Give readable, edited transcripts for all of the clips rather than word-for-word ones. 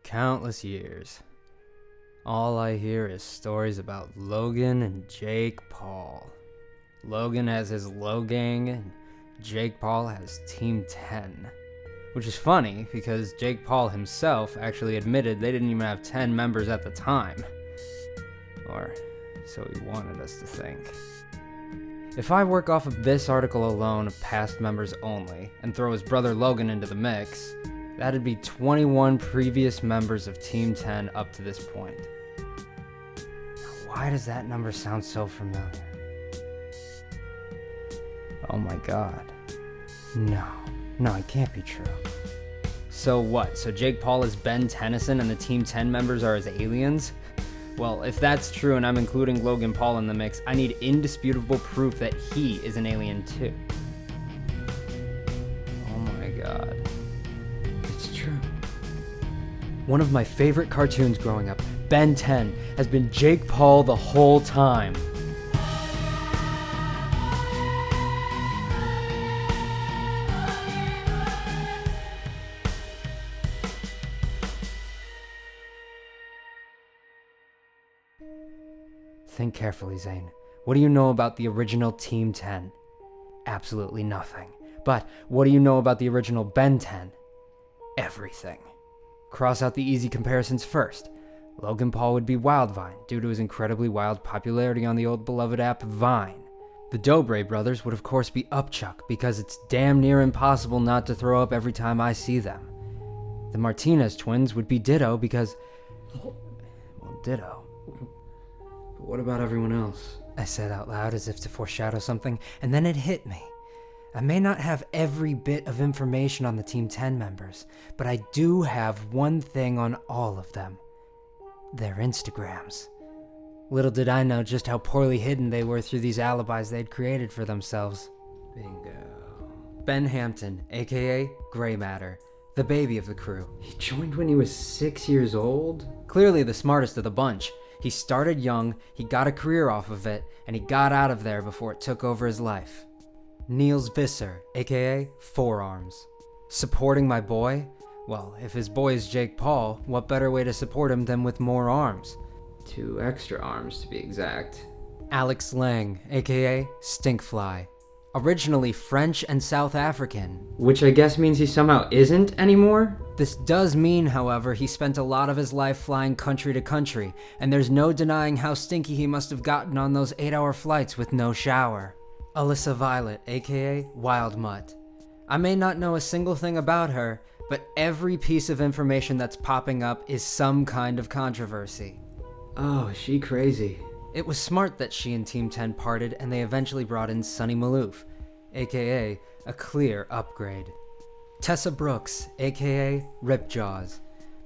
countless years, all I hear is stories about Logan and Jake Paul. Logan has his Low Gang, and Jake Paul has Team 10. Which is funny, because Jake Paul himself actually admitted they didn't even have 10 members at the time. Or so he wanted us to think. If I work off of this article alone of past members only, and throw his brother Logan into the mix, that'd be 21 previous members of Team 10 up to this point. Now, why does that number sound so familiar? Oh my god. No, it can't be true. So what? So Jake Paul is Ben Tennyson and the Team 10 members are his aliens? Well, if that's true and I'm including Logan Paul in the mix, I need indisputable proof that he is an alien too. Oh my god. It's true. One of my favorite cartoons growing up, Ben 10, has been Jake Paul the whole time. Think carefully, Zane. What do you know about the original Team 10? Absolutely nothing. But what do you know about the original Ben 10? Everything. Cross out the easy comparisons first. Logan Paul would be Wildvine, due to his incredibly wild popularity on the old beloved app Vine. The Dobre brothers would of course be Upchuck, because it's damn near impossible not to throw up every time I see them. The Martinez twins would be Ditto because... well, Ditto. But what about everyone else? I said out loud as if to foreshadow something, and then it hit me. I may not have every bit of information on the Team 10 members, but I do have one thing on all of them. Their Instagrams. Little did I know just how poorly hidden they were through these alibis they'd created for themselves. Bingo. Ben Hampton, aka Gray Matter, the baby of the crew. He joined when he was 6 years old? Clearly the smartest of the bunch. He started young, he got a career off of it, and he got out of there before it took over his life. Niels Visser, aka Forearms. Supporting my boy? Well, if his boy is Jake Paul, what better way to support him than with more arms? 2 extra arms to be exact. Alex Lang, aka Stinkfly. Originally French and South African. Which I guess means he somehow isn't anymore? This does mean, however, he spent a lot of his life flying country to country, and there's no denying how stinky he must have gotten on those 8-hour flights with no shower. Alyssa Violet, aka Wild Mutt. I may not know a single thing about her, but every piece of information that's popping up is some kind of controversy. Oh, is she crazy? It was smart that she and Team 10 parted and they eventually brought in Sonny Maloof, aka a clear upgrade. Tessa Brooks, aka Ripjaws.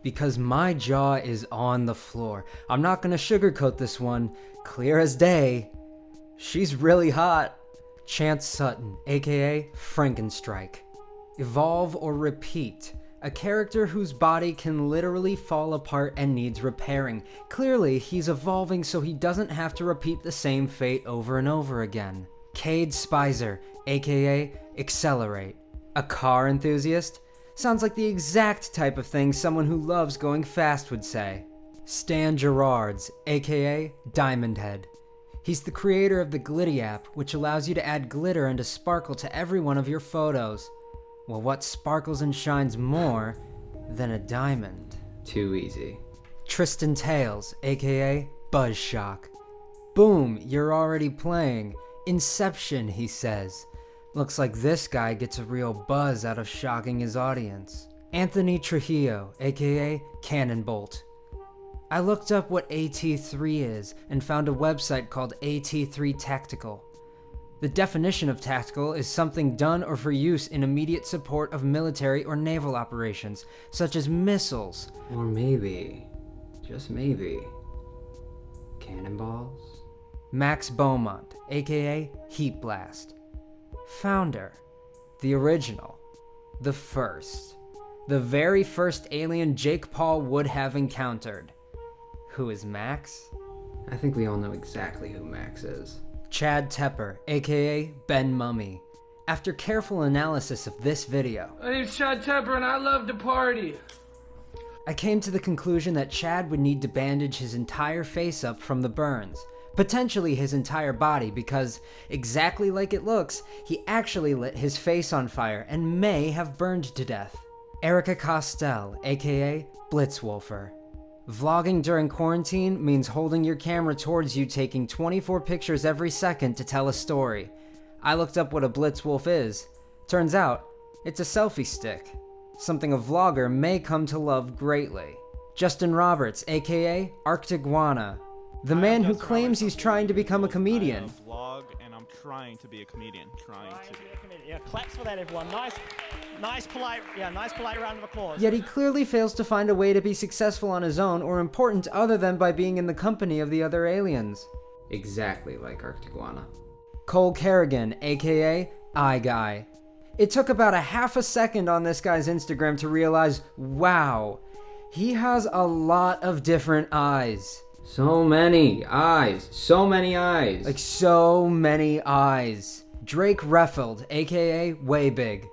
Because my jaw is on the floor. I'm not gonna sugarcoat this one, clear as day. She's really hot. Chance Sutton, aka Frankenstrike. Evolve or repeat. A character whose body can literally fall apart and needs repairing. Clearly, he's evolving so he doesn't have to repeat the same fate over and over again. Cade Spicer, aka Accelerate. A car enthusiast? Sounds like the exact type of thing someone who loves going fast would say. Stan Gerards, aka Diamondhead. He's the creator of the Glitty app, which allows you to add glitter and a sparkle to every one of your photos. Well, what sparkles and shines more than a diamond? Too easy. Tristan Tales, aka Buzzshock. Boom, you're already playing. Inception, he says. Looks like this guy gets a real buzz out of shocking his audience. Anthony Trujillo, aka Cannonbolt. I looked up what AT3 is and found a website called AT3 Tactical. The definition of tactical is something done or for use in immediate support of military or naval operations, such as missiles. Or maybe, just maybe, cannonballs? Max Beaumont, aka Heat Blast. Founder. The original. The first. The very first alien Jake Paul would have encountered. Who is Max? I think we all know exactly who Max is. Chad Tepper, aka Ben Mummy. After careful analysis of this video, My name's Chad Tepper and I love to party. I came to the conclusion that Chad would need to bandage his entire face up from the burns, potentially his entire body, because, exactly like it looks, he actually lit his face on fire and may have burned to death. Erica Costell, aka Blitzwolfer. Vlogging during quarantine means holding your camera towards you, taking 24 pictures every second to tell a story. I looked up what a Blitzwolf is. Turns out, it's a selfie stick. Something a vlogger may come to love greatly. Justin Roberts, aka Arctiguana. The man who claims he's trying to become a comedian. Vlog, and I'm trying to be a comedian. Trying to be a comedian. Yeah, claps for that, everyone. Nice polite round of applause. Yet he clearly fails to find a way to be successful on his own or important other than by being in the company of the other aliens. Exactly like Arctiguana. Cole Kerrigan, aka Eye Guy. It took about a half a second on this guy's Instagram to realize, wow, he has a lot of different eyes. So many eyes. So many eyes. Like so many eyes. Drake Reffeld, aka Way Big.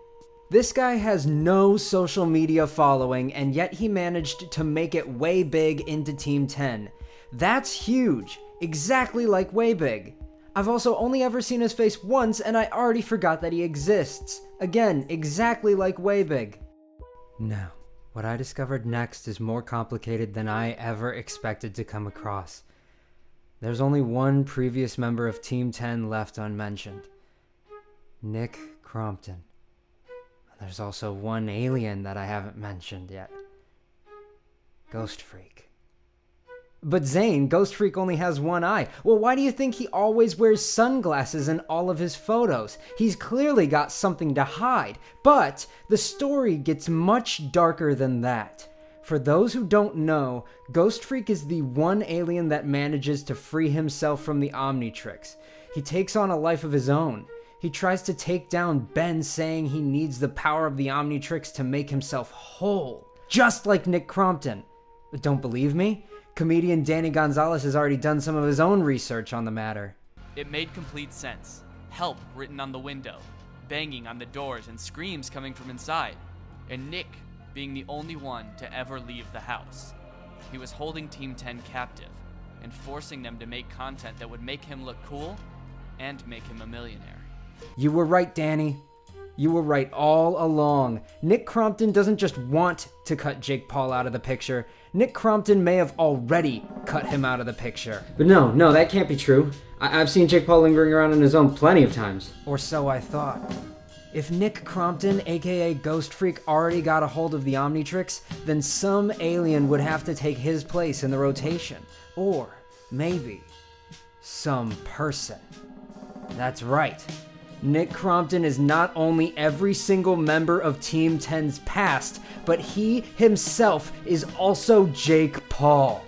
This guy has no social media following, and yet he managed to make it way big into Team 10. That's huge. Exactly like Way Big. I've also only ever seen his face once, and I already forgot that he exists. Again, exactly like Way Big. Now, what I discovered next is more complicated than I ever expected to come across. There's only one previous member of Team 10 left unmentioned. Nick Crompton. There's also one alien that I haven't mentioned yet. Ghost Freak. But Zane, Ghost Freak only has one eye. Well, why do you think he always wears sunglasses in all of his photos? He's clearly got something to hide. But the story gets much darker than that. For those who don't know, Ghost Freak is the one alien that manages to free himself from the Omnitrix. He takes on a life of his own. He tries to take down Ben, saying he needs the power of the Omnitrix to make himself whole. Just like Nick Crompton. But don't believe me? Comedian Danny Gonzalez has already done some of his own research on the matter. It made complete sense. Help written on the window, banging on the doors and screams coming from inside, and Nick being the only one to ever leave the house. He was holding Team 10 captive and forcing them to make content that would make him look cool and make him a millionaire. You were right, Danny. You were right all along. Nick Crompton doesn't just want to cut Jake Paul out of the picture. Nick Crompton may have already cut him out of the picture. But no, that can't be true. I've seen Jake Paul lingering around on his own plenty of times. Or so I thought. If Nick Crompton, aka Ghost Freak, already got a hold of the Omnitrix, then some alien would have to take his place in the rotation. Or maybe some person. That's right. Nick Crompton is not only every single member of Team 10's past, but he himself is also Jake Paul.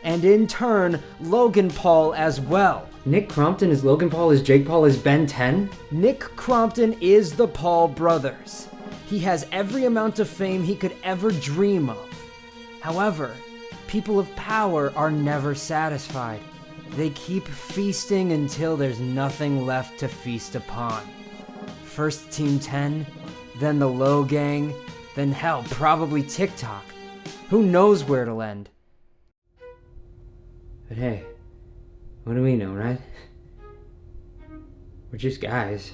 And in turn, Logan Paul as well. Nick Crompton is Logan Paul as Jake Paul is Ben 10? Nick Crompton is the Paul brothers. He has every amount of fame he could ever dream of. However, people of power are never satisfied. They keep feasting until there's nothing left to feast upon. First Team 10, then the Low Gang, then hell, probably TikTok. Who knows where it'll end? But hey, what do we know, right? We're just guys.